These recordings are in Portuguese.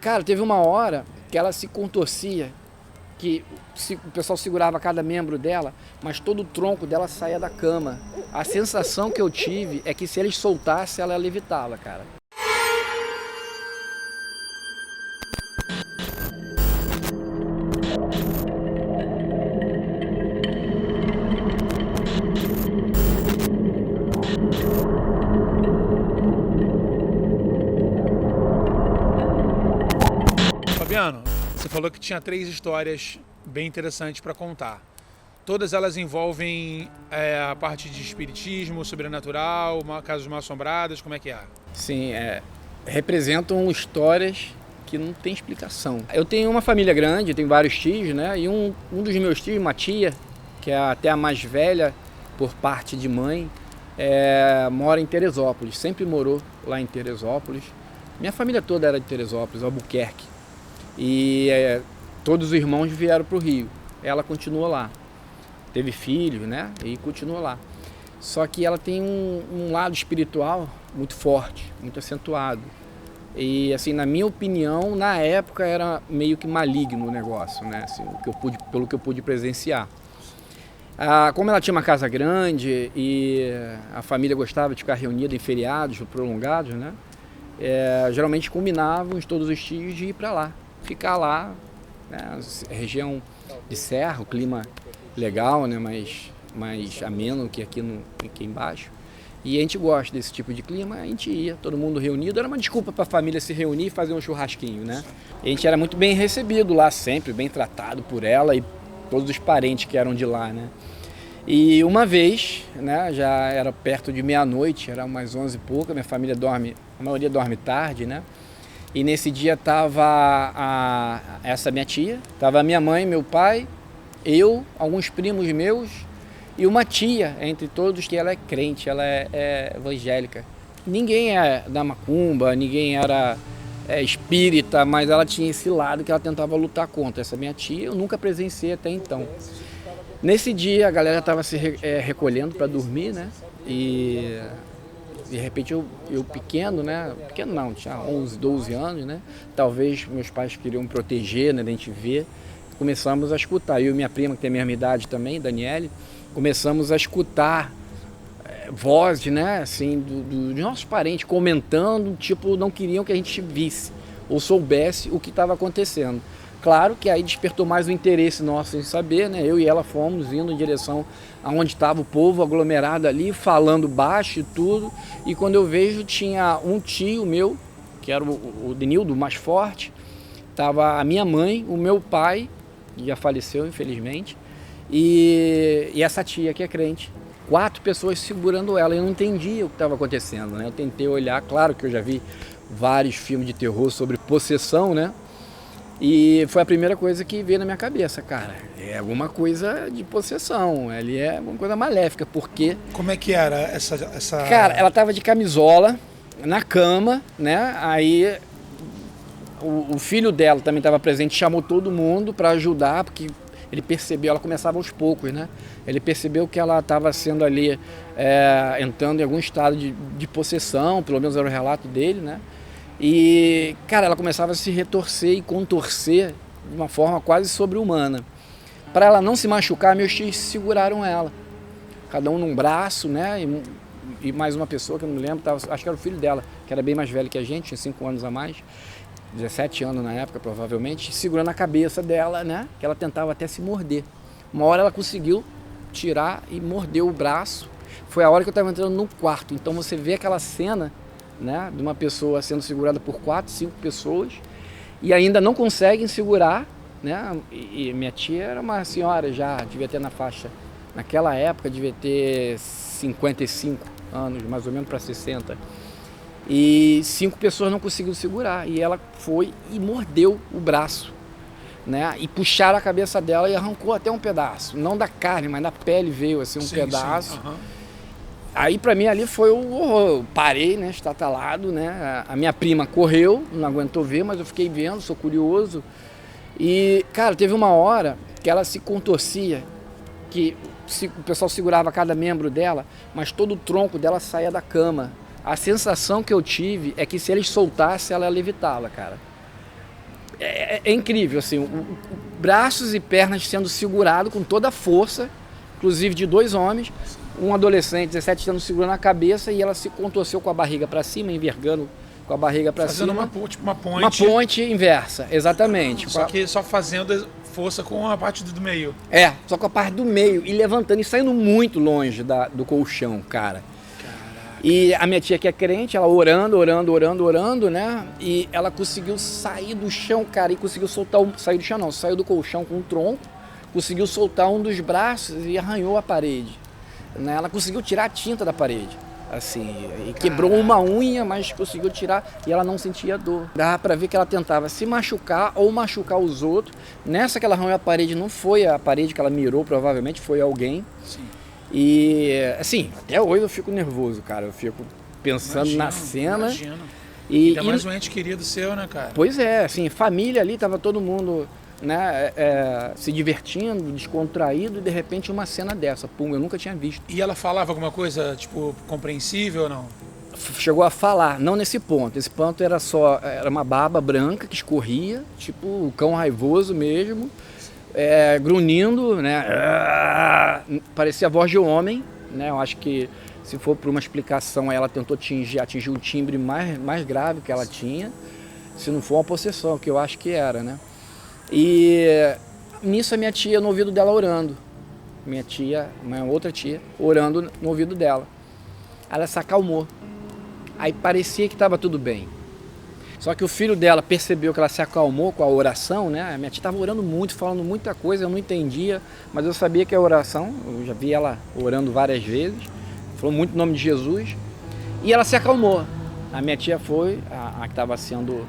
Cara, teve uma hora que ela se contorcia, que o pessoal segurava cada membro dela, mas todo o tronco dela saía da cama. A sensação que eu tive é que se eles soltassem, ela levitava, cara. Fabiano, você falou que tinha 3 histórias bem interessantes para contar. Todas elas envolvem a parte de espiritismo, sobrenatural, casas mal assombradas, como é que é? Sim, representam histórias que não tem explicação. Eu tenho uma família grande, eu tenho vários tios, né? E um dos meus tios, uma tia, que é até a mais velha por parte de mãe, mora em Teresópolis, sempre morou lá em Teresópolis. Minha família toda era de Teresópolis, Albuquerque. E todos os irmãos vieram para o Rio. Ela continua lá. Teve filhos, né? E continua lá. Só que ela tem um lado espiritual muito forte, muito acentuado. E, assim, na minha opinião, na época era meio que maligno o negócio, né? Assim, pelo que eu pude presenciar. Como ela tinha uma casa grande e a família gostava de ficar reunida em feriados prolongados, né? Geralmente combinávamos todos os tios de ir para lá, ficar lá, né? Região de serra, o clima legal, né? mais ameno que aqui embaixo. E a gente gosta desse tipo de clima, a gente ia, todo mundo reunido, era uma desculpa para a família se reunir e fazer um churrasquinho, né? E a gente era muito bem recebido lá sempre, bem tratado por ela e todos os parentes que eram de lá, né? E uma vez, né, já era perto de meia-noite, era umas 11 e pouca, minha família dorme, a maioria dorme tarde, né? E nesse dia tava essa minha tia, tava a minha mãe, meu pai, eu, alguns primos meus e uma tia, entre todos, que ela é crente, ela é evangélica. Ninguém é da macumba, ninguém era espírita, mas ela tinha esse lado que ela tentava lutar contra. Essa minha tia eu nunca presenciei até então. Nesse dia a galera estava se recolhendo para dormir, né? E de repente eu pequeno, né? Pequeno não, tinha 11, 12 anos, né? Talvez meus pais queriam proteger, né? Da gente ver. Começamos a escutar. Eu e minha prima, que tem a mesma idade também, Daniele, começamos a escutar vozes, né? Assim, dos nossos parentes comentando, tipo, não queriam que a gente visse ou soubesse o que estava acontecendo. Claro que aí despertou mais o interesse nosso em saber, né? Eu e ela fomos indo em direção aonde estava o povo aglomerado ali, falando baixo e tudo. E quando eu vejo, tinha um tio meu, que era o Denildo, mais forte. Tava a minha mãe, o meu pai, que já faleceu, infelizmente, e essa tia que é crente. 4 pessoas segurando ela. Eu não entendia o que estava acontecendo, né? Eu tentei olhar, claro que eu já vi vários filmes de terror sobre possessão, né? E foi a primeira coisa que veio na minha cabeça, cara. É alguma coisa de possessão, ele é alguma coisa maléfica, porque... Como é que era essa... Cara, ela tava de camisola, na cama, né? Aí o filho dela também estava presente, chamou todo mundo para ajudar, porque ele percebeu, ela começava aos poucos, né? Ele percebeu que ela estava sendo ali, entrando em algum estado de possessão, pelo menos era o relato dele, né? E, cara, ela começava a se retorcer e contorcer de uma forma quase sobre-humana. Para ela não se machucar, meus tios seguraram ela. Cada um num braço, né? E mais uma pessoa que eu não me lembro, acho que era o filho dela, que era bem mais velho que a gente, tinha 5 anos a mais, 17 anos na época, provavelmente, segurando a cabeça dela, né? Que ela tentava até se morder. Uma hora ela conseguiu tirar e mordeu o braço. Foi a hora que eu estava entrando no quarto. Então você vê aquela cena, né, de uma pessoa sendo segurada por 4, 5 pessoas e ainda não conseguem segurar, né? E minha tia era uma senhora já, devia ter na faixa, naquela época devia ter 55 anos, mais ou menos para 60. E 5 pessoas não conseguiram segurar e ela foi e mordeu o braço, né? E puxaram a cabeça dela e arrancou até um pedaço, não da carne, mas da pele veio assim um pedaço. Sim, uhum. Aí pra mim ali foi o horror, eu parei, né, estatalado, né, a minha prima correu, não aguentou ver, mas eu fiquei vendo, sou curioso. E, cara, teve uma hora que ela se contorcia, que o pessoal segurava cada membro dela, mas todo o tronco dela saía da cama. A sensação que eu tive é que se eles soltassem, ela levitava, cara. É incrível, assim, braços e pernas sendo segurado com toda a força, inclusive de 2 homens, um adolescente, 17 anos, segurando a cabeça, e ela se contorceu com a barriga para cima, envergando com a barriga para cima. Fazendo tipo uma ponte. Uma ponte inversa, exatamente. Só que só fazendo força com a parte do meio. Só com a parte do meio, e levantando e saindo muito longe do colchão, cara. E a minha tia, que é crente, ela orando, né? E ela conseguiu sair do chão, cara, e conseguiu soltar sair do chão não, saiu do colchão com um tronco, conseguiu soltar um dos braços e arranhou a parede, né? Ela conseguiu tirar a tinta da parede, assim, e quebrou uma unha, mas conseguiu tirar, e ela não sentia dor. Dava pra ver que ela tentava se machucar ou machucar os outros. Nessa que ela arranhou a parede, não foi a parede que ela mirou, provavelmente foi alguém. Sim. E, assim, até hoje eu fico nervoso, cara. Eu fico pensando na cena. Imagino. Ainda mais um ente querido seu, né, cara? Pois é, assim, família ali, tava todo mundo, né, se divertindo, descontraído, e de repente uma cena dessa. Pum, eu nunca tinha visto. E ela falava alguma coisa, tipo, compreensível ou não? Chegou a falar, não nesse ponto. Esse ponto era uma baba branca que escorria, tipo o cão raivoso mesmo. Grunhindo, né? Parecia a voz de homem, né? Eu acho que se for por uma explicação, ela tentou atingir um timbre mais grave que ela tinha, se não for uma possessão, que eu acho que era, né? E nisso a minha tia no ouvido dela orando, uma outra tia, orando no ouvido dela. Ela se acalmou, aí parecia que estava tudo bem. Só que o filho dela percebeu que ela se acalmou com a oração, né? A minha tia estava orando muito, falando muita coisa, eu não entendia, mas eu sabia que a oração, eu já vi ela orando várias vezes, falou muito o nome de Jesus, e ela se acalmou. A minha tia foi, a que estava sendo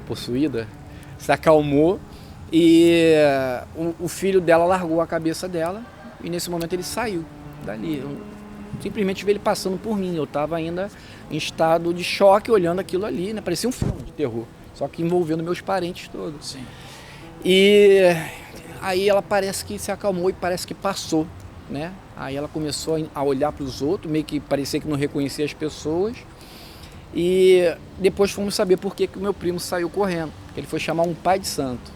possuída, se acalmou, e o filho dela largou a cabeça dela, e nesse momento ele saiu dali. Eu simplesmente vi ele passando por mim, eu estava ainda em estado de choque olhando aquilo ali, né? Parecia um filme de terror, só que envolvendo meus parentes todos. Sim. E aí ela parece que se acalmou e parece que passou, né? Aí ela começou a olhar para os outros, meio que parecia que não reconhecia as pessoas. E depois fomos saber por que o meu primo saiu correndo. Ele foi chamar um pai de santo,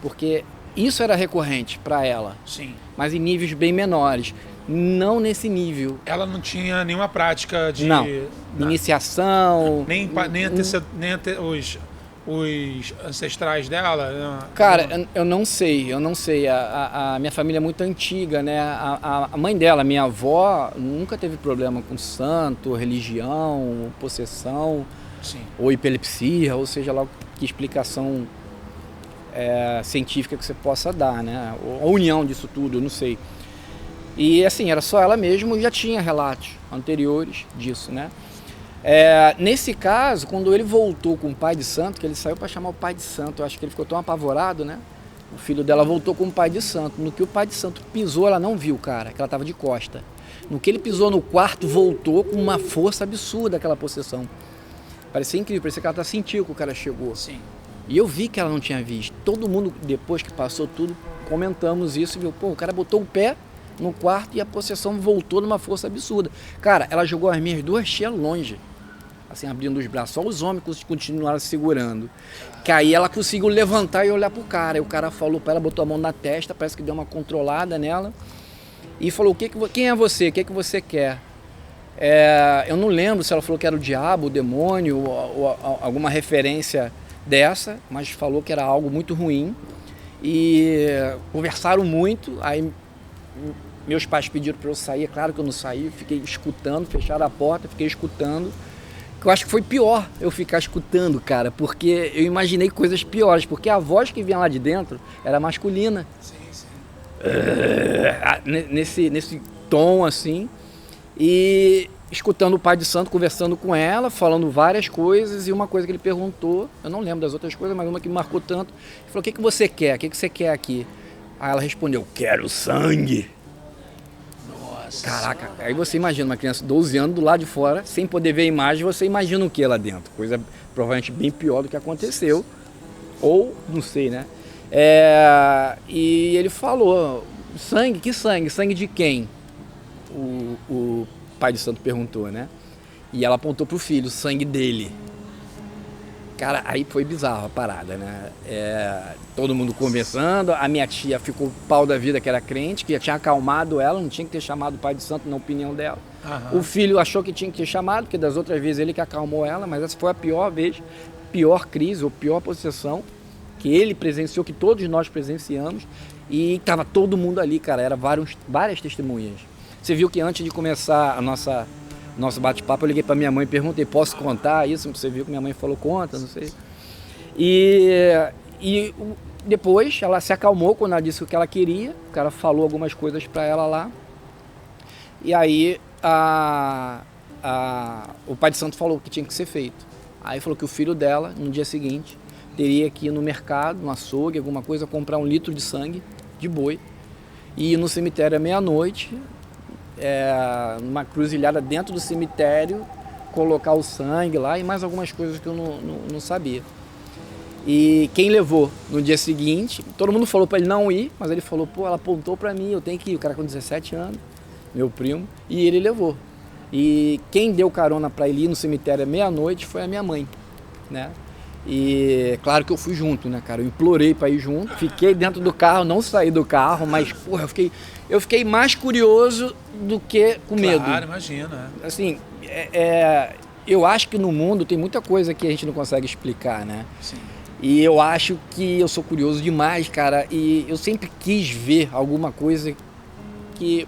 porque isso era recorrente para ela. Sim. Mas em níveis bem menores. Não nesse nível. Ela não tinha nenhuma prática de... Não, iniciação... Nem os ancestrais dela? Cara, eu não sei. A minha família é muito antiga, né? A mãe dela, minha avó, nunca teve problema com santo, religião, possessão. Sim. Ou epilepsia, ou seja lá que explicação científica que você possa dar, né? A união disso tudo, eu não sei. E assim, era só ela mesma, e já tinha relatos anteriores disso, né? Nesse caso, quando ele voltou com o pai de santo, que ele saiu para chamar o pai de santo, eu acho que ele ficou tão apavorado, né? O filho dela voltou com o pai de santo. No que o pai de santo pisou, ela não viu, cara, que ela estava de costa. No que ele pisou no quarto, voltou com uma força absurda aquela possessão. Parecia incrível, parecia que ela sentiu que o cara chegou. Sim. E eu vi que ela não tinha visto. Todo mundo, depois que passou tudo, comentamos isso e viu, pô, o cara botou o pé no quarto e a possessão voltou numa força absurda. Cara, ela jogou as minhas 2 tias longe, assim, abrindo os braços. Só os homens continuaram segurando. Que aí ela conseguiu levantar e olhar pro cara. E o cara falou para ela, botou a mão na testa, parece que deu uma controlada nela. E falou, quem é você? O que você quer? Eu não lembro se ela falou que era o diabo, o demônio, ou alguma referência dessa, mas falou que era algo muito ruim. E conversaram muito, aí meus pais pediram para eu sair, é claro que eu não saí, fiquei escutando, fecharam a porta, fiquei escutando. Eu acho que foi pior eu ficar escutando, cara, porque eu imaginei coisas piores, porque a voz que vinha lá de dentro era masculina. Sim, sim. Nesse tom, assim, e escutando o pai de santo, conversando com ela, falando várias coisas, e uma coisa que ele perguntou, eu não lembro das outras coisas, mas uma que me marcou tanto, ele falou, o que você quer? O que você quer aqui? Aí ela respondeu, quero sangue. Nossa. Caraca, aí você imagina uma criança de 12 anos do lado de fora, sem poder ver a imagem, você imagina o que lá dentro? Coisa provavelmente bem pior do que aconteceu. Ou, não sei, né? E ele falou, sangue? Que sangue? Sangue de quem? O pai de santo perguntou, né? E ela apontou pro filho, sangue dele. Cara, aí foi bizarro a parada, né? Todo mundo conversando, a minha tia ficou pau da vida, que era crente, que tinha acalmado ela, não tinha que ter chamado o pai de santo na opinião dela. O filho achou que tinha que ter chamado, porque das outras vezes ele que acalmou ela, mas essa foi a pior vez, pior crise ou pior possessão que ele presenciou, que todos nós presenciamos, e tava todo mundo ali, cara, era várias testemunhas. Você viu que antes de começar nosso bate-papo, eu liguei para minha mãe e perguntei, posso contar isso? Você viu que minha mãe falou, conta, não sei. E depois ela se acalmou quando ela disse o que ela queria, o cara falou algumas coisas para ela lá. E aí o pai de santo falou o que tinha que ser feito. Aí falou que o filho dela, no dia seguinte, teria que ir no mercado, no açougue, alguma coisa, comprar 1 litro de sangue de boi e ir no cemitério à meia-noite, numa cruzilhada dentro do cemitério, colocar o sangue lá e mais algumas coisas que eu não sabia. E quem levou no dia seguinte, todo mundo falou para ele não ir, mas ele falou, pô, ela apontou para mim, eu tenho que ir. O cara com 17 anos, meu primo, e ele levou. E quem deu carona para ele ir no cemitério à meia-noite foi a minha mãe, né? E claro que eu fui junto, né, cara? Eu implorei para ir junto, fiquei dentro do carro, não saí do carro, mas, porra, eu fiquei mais curioso do que com medo. Claro, imagina. Assim, eu acho que no mundo tem muita coisa que a gente não consegue explicar, né? Sim. E eu acho que eu sou curioso demais, cara, e eu sempre quis ver alguma coisa que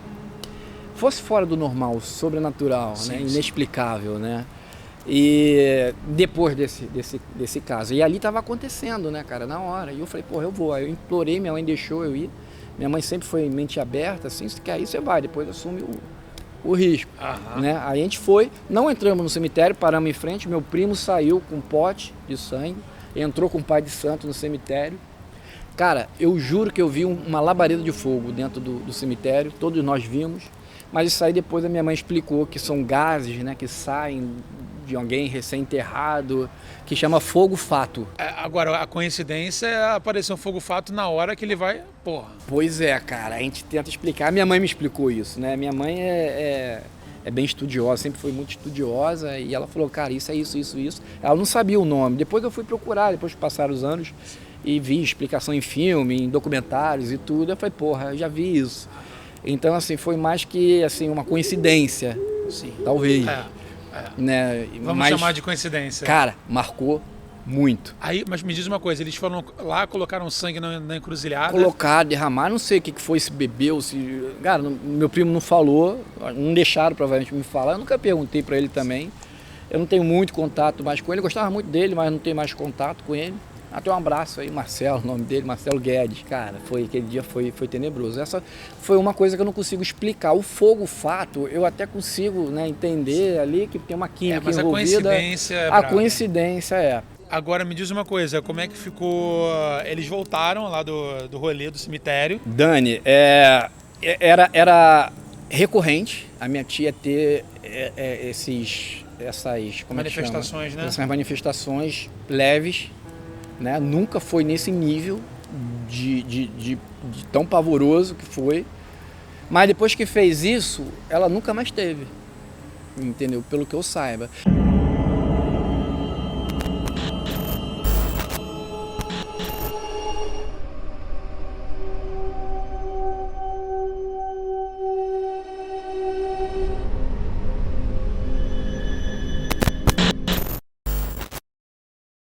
fosse fora do normal, sobrenatural, Sim, né? sim. Inexplicável, né? E depois desse caso, e ali estava acontecendo, né, cara, na hora, e eu falei, porra, eu vou. Aí eu implorei, minha mãe deixou eu ir, minha mãe sempre foi mente aberta, assim, se quer ir, você vai, depois assume o risco, né? Aí a gente foi, não entramos no cemitério, paramos em frente, meu primo saiu com um pote de sangue, entrou com o pai de santo no cemitério. Cara, eu juro que eu vi uma labareda de fogo dentro do cemitério, todos nós vimos, mas isso aí depois a minha mãe explicou que são gases, né, que saem de alguém recém-enterrado, que chama fogo-fato. Agora, a coincidência é aparecer um fogo-fato na hora que ele vai... Porra. Pois é, cara, a gente tenta explicar. Minha mãe me explicou isso, né? Minha mãe é bem estudiosa, sempre foi muito estudiosa, e ela falou, cara, isso é isso, isso, isso. Ela não sabia o nome. Depois eu fui procurar, depois que passaram os anos, e vi explicação em filme, em documentários e tudo. Eu falei, porra, eu já vi isso. Então, assim, foi mais que assim, uma coincidência, Sim. talvez. Né? Vamos chamar de coincidência. Cara, marcou muito. Aí, mas me diz uma coisa, eles foram lá, colocaram sangue na encruzilhada? Colocaram, derramaram, não sei o que foi, se bebeu, se... Cara, meu primo não falou, não deixaram provavelmente me falar, eu nunca perguntei pra ele também. Eu não tenho muito contato mais com ele, eu gostava muito dele, mas não tenho mais contato com ele. Até um abraço aí, Marcelo, o nome dele, Marcelo Guedes. Cara, aquele dia foi tenebroso. Essa foi uma coisa que eu não consigo explicar. O fogo-fato, eu até consigo, né, entender ali que tem uma química mas envolvida. A coincidência Coincidência. Agora me diz uma coisa, como é que ficou... Eles voltaram lá do rolê do cemitério. Dani, era recorrente a minha tia ter essas manifestações, né? Essas manifestações leves, né? Nunca foi nesse nível de tão pavoroso que foi. Mas depois que fez isso, ela nunca mais teve, entendeu? Pelo que eu saiba.